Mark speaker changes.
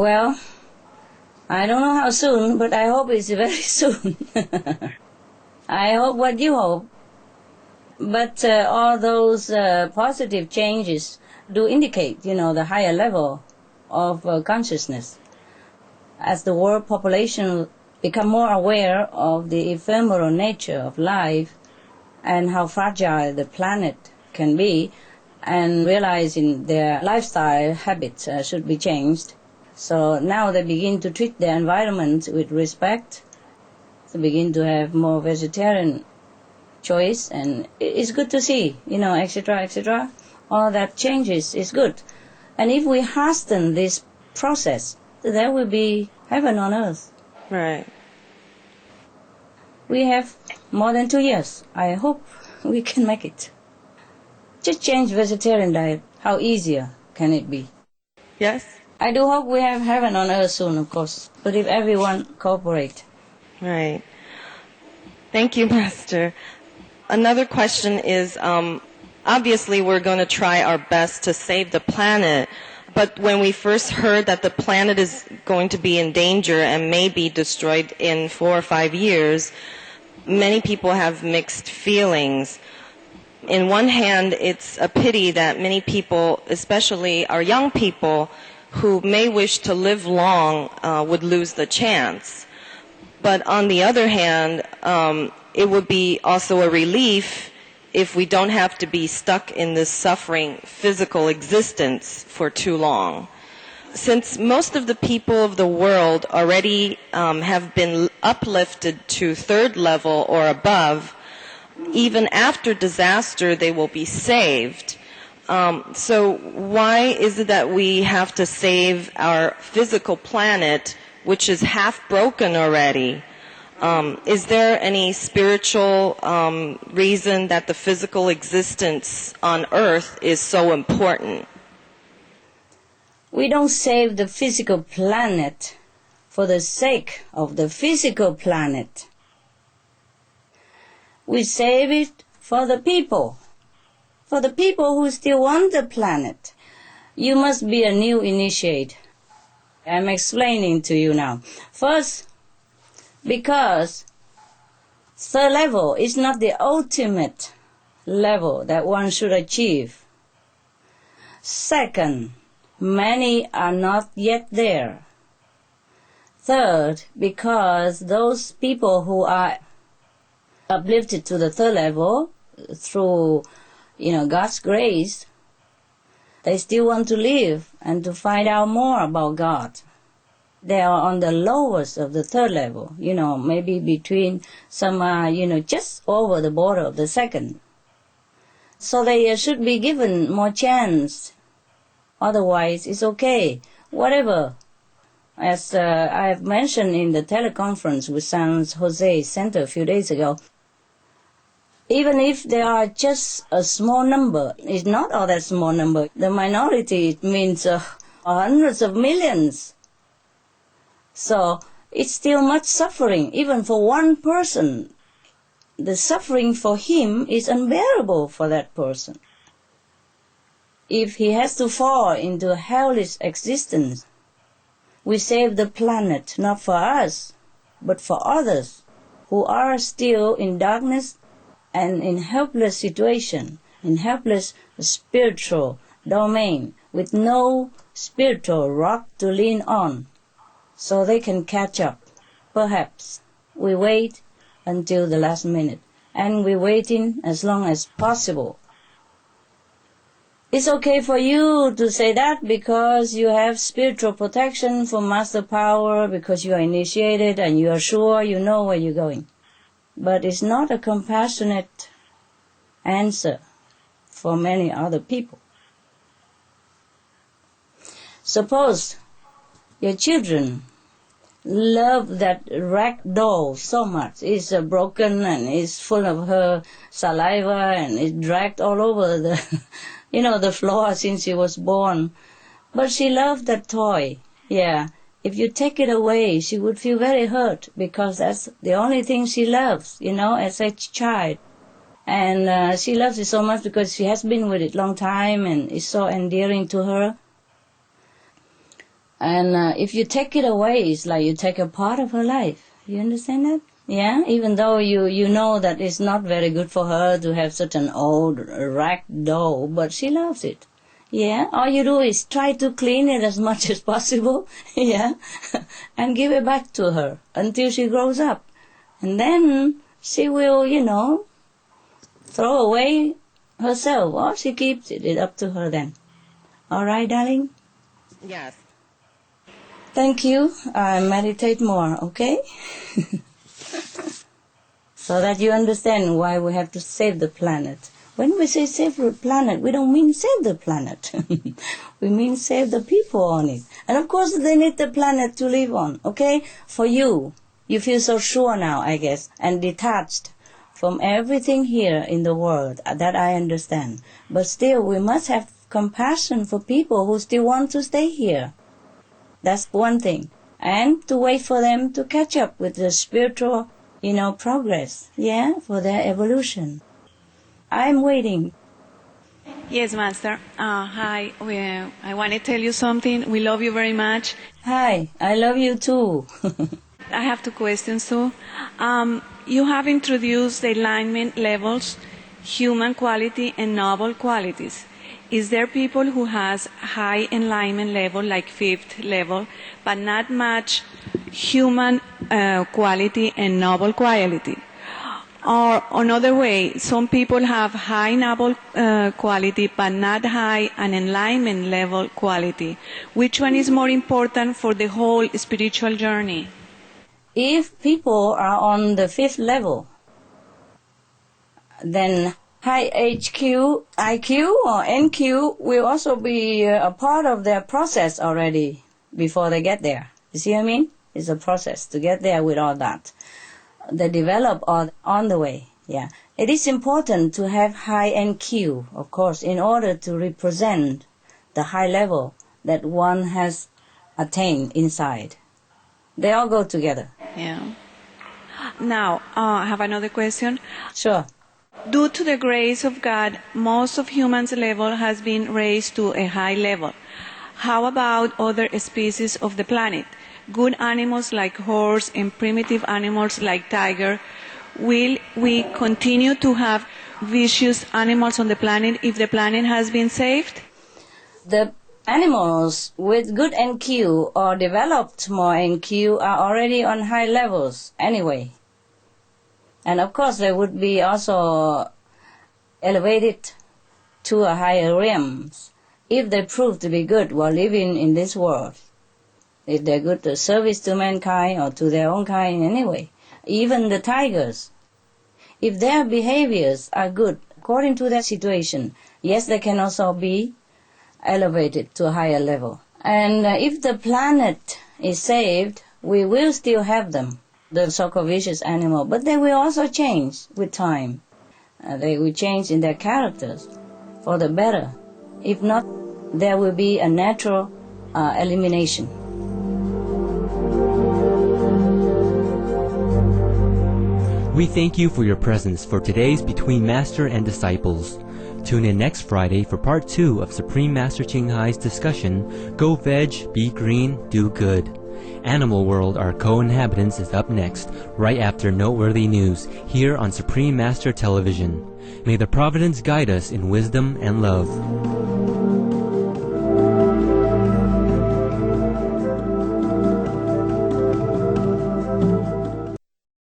Speaker 1: Well, I don't know how soon, but I hope it's very soon. I hope what you hope. But all those positive changes do indicate, the higher level of consciousness. As the world population become more aware of the ephemeral nature of life and how fragile the planet can be, and realizing their lifestyle habits should be changed. So now they begin to treat their environment with respect. They begin to have more vegetarian choice, and it's good to see, etc., etc. All that changes is good. And if we hasten this process, there will be heaven on earth.
Speaker 2: Right.
Speaker 1: We have more than 2 years. I hope we can make it. Just change vegetarian diet. How easier can it be?
Speaker 2: Yes.
Speaker 1: I do hope we have heaven on earth soon, of course. But if everyone cooperate.
Speaker 2: Right. Thank you, Master. Another question is, obviously we're going to try our best to save the planet, but when we first heard that the planet is going to be in danger and may be destroyed in 4 or 5 years, many people have mixed feelings. In one hand, it's a pity that many people, especially our young people, who may wish to live long, would lose the chance. But on the other hand, it would be also a relief if we don't have to be stuck in this suffering physical existence for too long. Since most of the people of the world already have been uplifted to 3rd level or above, even after disaster they will be saved. So why is it that we have to save our physical planet, which is half broken already? Is there any spiritual reason that the physical existence on Earth is so important?
Speaker 1: We don't save the physical planet for the sake of the physical planet. We save it for the people who still want the planet. You must be a new initiate. I'm explaining to you now. First, because 3rd level is not the ultimate level that one should achieve. Second, many are not yet there. Third, because those people who are uplifted to the 3rd level through, God's grace, they still want to live and to find out more about God. They are on the lowest of the 3rd level, maybe between some are, just over the border of the 2nd. So they should be given more chance. Otherwise, it's okay. Whatever. As I have mentioned in the teleconference with San Jose Center a few days ago, even if there are just a small number, it's not all that small number. The minority, it means hundreds of millions. So it's still much suffering, even for one person. The suffering for him is unbearable for that person. If he has to fall into a hellish existence, we save the planet not for us, but for others who are still in darkness and in helpless situation, in helpless spiritual domain, with no spiritual rock to lean on. So they can catch up. Perhaps we wait until the last minute, and we're waiting as long as possible. It's okay for you to say that because you have spiritual protection from master power, because you are initiated and you are sure you know where you're going. But it's not a compassionate answer for many other people. Suppose your children love that rag doll so much. It's broken and it's full of her saliva and it's dragged all over the, the floor since she was born. But she loved that toy. Yeah. If you take it away, she would feel very hurt because that's the only thing she loves, as a child. And she loves it so much because she has been with it a long time and it's so endearing to her. And if you take it away, it's like you take a part of her life. You understand that? Yeah, even though you know that it's not very good for her to have such an old rag doll, but she loves it. Yeah, all you do is try to clean it as much as possible, yeah, and give it back to her until she grows up. And then she will, throw away herself, or she keeps it. It's up to her then. All right, darling?
Speaker 2: Yes.
Speaker 1: Thank you. Meditate more, okay? So that you understand why we have to save the planet. When we say save the planet, we don't mean save the planet. We mean save the people on it. And of course they need the planet to live on, okay? For you feel so sure now, I guess, and detached from everything here in the world. That I understand. But still, we must have compassion for people who still want to stay here. That's one thing. And to wait for them to catch up with the spiritual, progress, yeah, for their evolution. I'm waiting.
Speaker 3: Yes, Master. Hi. I want to tell you something. We love you very much.
Speaker 1: Hi, I love you too.
Speaker 3: I have two questions too. You have introduced the alignment levels, human quality and noble qualities. Is there people who has high alignment level, like 5th level, but not much human quality and noble quality? Or another way, some people have high noble quality, but not high an alignment level quality. Which one is more important for the whole spiritual journey?
Speaker 1: If people are on the 5th level, then high HQ, IQ, or NQ will also be a part of their process already before they get there. You see what I mean? It's a process to get there with all that. They develop on the way, yeah. It is important to have high NQ, of course, in order to represent the high level that one has attained inside. They all go together.
Speaker 3: Yeah. Now, I have another question.
Speaker 1: Sure.
Speaker 3: Due to the grace of God, most of humans' level has been raised to a high level. How about other species of the planet? Good animals like horse and primitive animals like tiger. Will we continue to have vicious animals on the planet if the planet has been saved?
Speaker 1: The animals with good NQ or developed more NQ are already on high levels anyway. And of course they would be also elevated to a higher realms if they prove to be good while living in this world. If they're good to service to mankind or to their own kind anyway. Even the tigers, if their behaviors are good according to their situation, yes, they can also be elevated to a higher level. And if the planet is saved, we will still have them, the so-called vicious animal, but they will also change with time. They will change in their characters for the better. If not, there will be a natural elimination.
Speaker 4: We thank you for your presence for today's Between Master and Disciples. Tune in next Friday for part 2 of Supreme Master Ching Hai's discussion, Go Veg, Be Green, Do Good. Animal World, Our Co-Inhabitants is up next, right after Noteworthy News, here on Supreme Master Television. May the Providence guide us in wisdom and love.